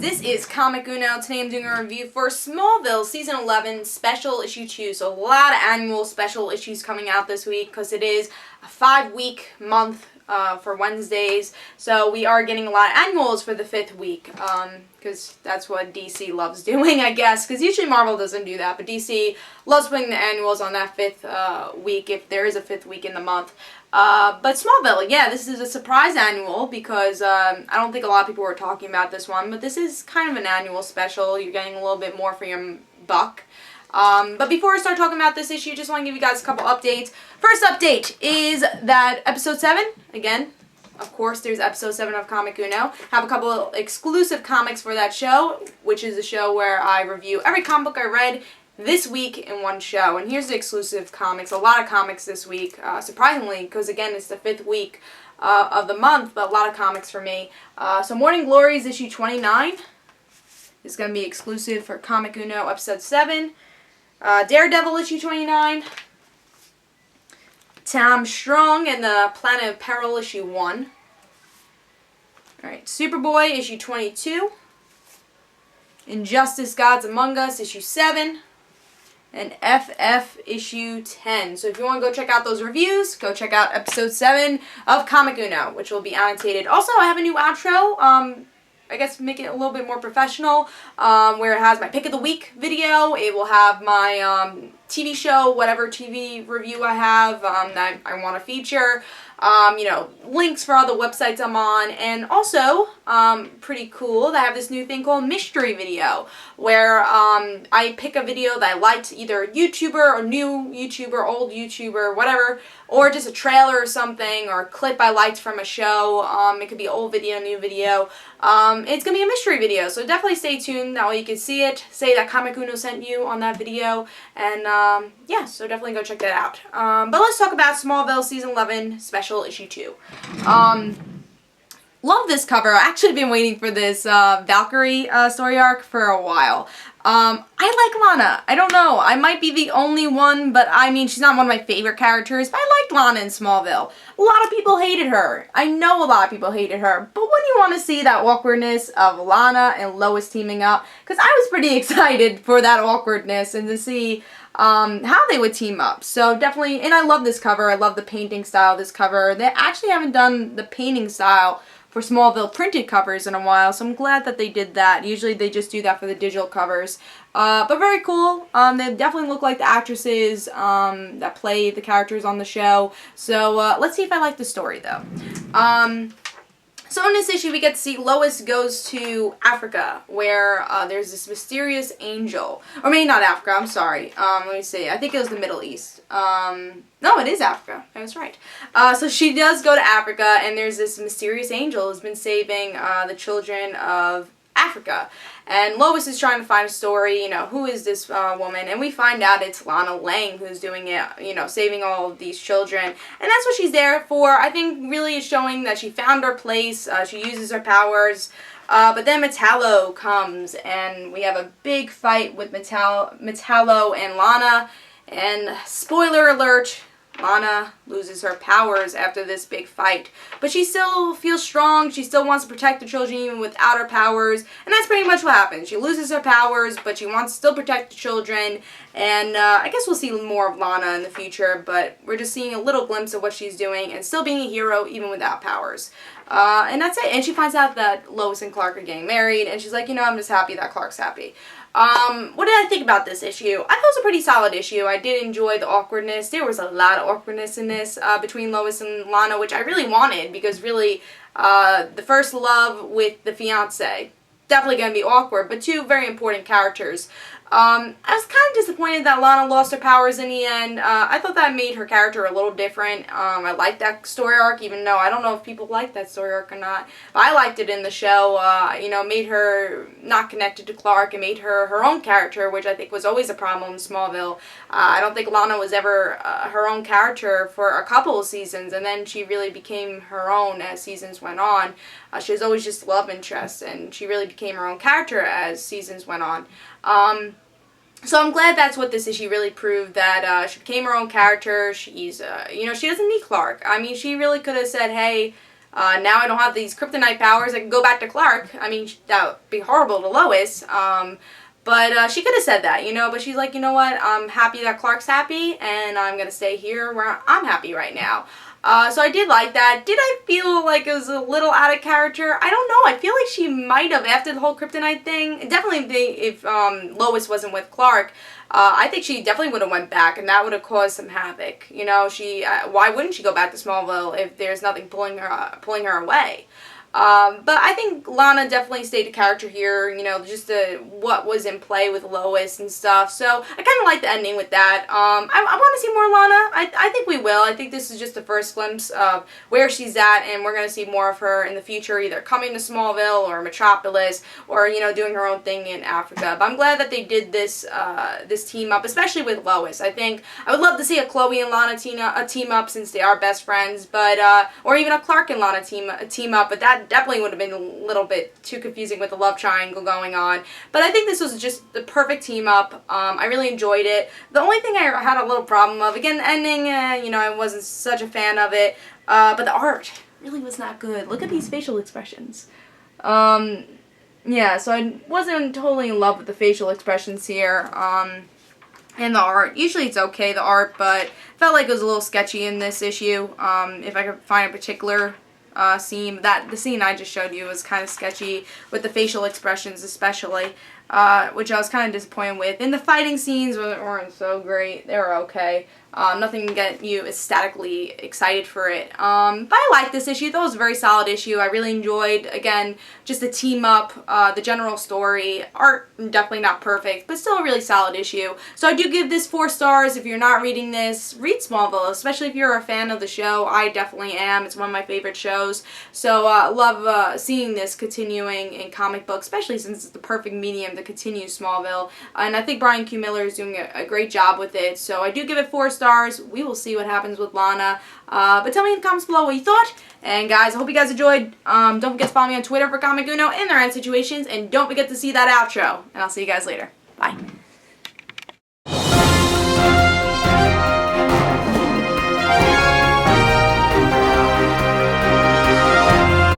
this is Comic Uno. Today I'm doing a review for Smallville Season 11 Special Issue 2. So a lot of annual special issues coming out this week because it is a 5-week month for Wednesdays. So we are getting a lot of annuals for the 5th week because that's what DC loves doing, I guess. Because usually Marvel doesn't do that, but DC loves putting the annuals on that 5th week if there is a 5th week in the month. But Smallville, yeah, this is a surprise annual because I don't think a lot of people were talking about this one, but this is kind of an annual special. You're getting a little bit more for your buck. But before I start talking about this issue, just want to give you guys a couple updates. First update is that episode 7, again, of course, there's episode 7 of Comic Uno. Have a couple exclusive comics for that show, which is a show where I review every comic book I read this week in one show. And here's the exclusive comics. A lot of comics this week, surprisingly, because again, it's the 5th week of the month, but a lot of comics for me. So Morning Glories issue 29 is going to be exclusive for Comic Uno episode 7. Daredevil issue 29. Tom Strong and the Planet of Peril issue 1. Alright, Superboy issue 22. Injustice Gods Among Us issue 7. And FF issue 10. So if you want to go check out those reviews, go check out episode 7 of Comic Uno, which will be annotated. Also, I have a new outro, I guess make it a little bit more professional, where it has my pick of the week video. It will have my TV show, whatever TV review I have that I want to feature. You know, links for all the websites I'm on, and also, pretty cool, I have this new thing called Mystery Video, where I pick a video that I liked, either a YouTuber or new YouTuber, old YouTuber, whatever, or just a trailer or something, or a clip I liked from a show. It could be old video, new video. It's going to be a mystery video, so definitely stay tuned, that way you can see it, say that Comic Uno sent you on that video, and yeah, so definitely go check that out. But let's talk about Smallville Season 11 Special Issue 2. Love this cover. I've actually been waiting for this Valkyrie story arc for a while. I like Lana. I don't know. I might be the only one, but I mean, she's not one of my favorite characters, but I liked Lana in Smallville. A lot of people hated her. I know a lot of people hated her, but wouldn't you want to see that awkwardness of Lana and Lois teaming up? Because I was pretty excited for that awkwardness and to see how they would team up. So definitely, and I love this cover. I love the painting style of this cover. They actually haven't done the painting style for Smallville printed covers in a while, so I'm glad that they did that. Usually they just do that for the digital covers. But very cool. They definitely look like the actresses that play the characters on the show. So let's see if I like the story, though. So in this issue, we get to see Lois goes to Africa, where there's this mysterious angel. Or maybe not Africa, I'm sorry. Let me see. I think it was the Middle East. No, it is Africa. I was right. So she does go to Africa, and there's this mysterious angel who's been saving the children of Africa. And Lois is trying to find a story, you know, who is this woman? And we find out it's Lana Lang who's doing it, you know, saving all of these children. And that's what she's there for. I think really it's showing that she found her place, she uses her powers. But then Metallo comes, and we have a big fight with Metallo and Lana. And spoiler alert, Lana loses her powers after this big fight. But she still feels strong. She still wants to protect the children even without her powers. And that's pretty much what happens. She loses her powers, but she wants to still protect the children. And I guess we'll see more of Lana in the future. But we're just seeing a little glimpse of what she's doing and still being a hero even without powers. And that's it. And she finds out that Lois and Clark are getting married. And she's like, you know, I'm just happy that Clark's happy. What did I think about this issue? I thought it was a pretty solid issue. I did enjoy the awkwardness. There was a lot of awkwardness in this between Lois and Lana, which I really wanted because really the first love with the fiance, definitely going to be awkward, but two very important characters. I was kind of disappointed that Lana lost her powers in the end. I thought that made her character a little different. I liked that story arc, even though I don't know if people like that story arc or not. But I liked it in the show. You know, made her not connected to Clark and made her her own character, which I think was always a problem in Smallville. I don't think Lana was ever her own character for a couple of seasons, and then she really became her own as seasons went on. She was always just love interest, and she really became her own character as seasons went on. So I'm glad that's what this issue really proved, that she became her own character. She's, you know, she doesn't need Clark. I mean, she really could have said, hey, Now I don't have these kryptonite powers. I can go back to Clark. I mean, that would be horrible to Lois. But she could have said that, you know, but she's like, you know what, I'm happy that Clark's happy, and I'm going to stay here where I'm happy right now. So I did like that. Did I feel like it was a little out of character? I don't know. I feel like she might have, after the whole kryptonite thing, definitely if Lois wasn't with Clark, I think she definitely would have went back, and that would have caused some havoc. You know, why wouldn't she go back to Smallville if there's nothing pulling her away? But I think Lana definitely stayed a character here, you know, just what was in play with Lois and stuff. So I kind of like the ending with that. I want to see more Lana. I think we will. I think this is just the first glimpse of where she's at, and we're going to see more of her in the future, either coming to Smallville or Metropolis, or, you know, doing her own thing in Africa. But I'm glad that they did this this team up, especially with Lois. I think I would love to see a Chloe and Lana team up, since they are best friends, but or even a Clark and Lana team up, but that definitely would have been a little bit too confusing with the love triangle going on. But I think this was just the perfect team up. I really enjoyed it. The only thing I had a little problem of, again, the ending, you know, I wasn't such a fan of it. But the art really was not good. Look at these facial expressions. Yeah, so I wasn't totally in love with the facial expressions here. And the art. Usually it's okay, the art, but felt like it was a little sketchy in this issue. If I could find a particular scene, the scene I just showed you was kind of sketchy with the facial expressions especially, which I was kind of disappointed with. And the fighting scenes weren't so great. They were okay. Nothing to get you ecstatically excited for it. But I liked this issue. That was a very solid issue. I really enjoyed, again, just the team up, the general story. Art, definitely not perfect, but still a really solid issue. So I do give this 4 stars. If you're not reading this, read Smallville, especially if you're a fan of the show. I definitely am. It's one of my favorite shows. So love seeing this continuing in comic books, especially since it's the perfect medium to continue Smallville. And I think Brian Q. Miller is doing a great job with it. So I do give it 4 stars. We will see what happens with Lana. But tell me in the comments below what you thought. And guys, I hope you guys enjoyed. Don't forget to follow me on Twitter for Comic Uno in their end situations. And don't forget to see that outro. And I'll see you guys later. Bye.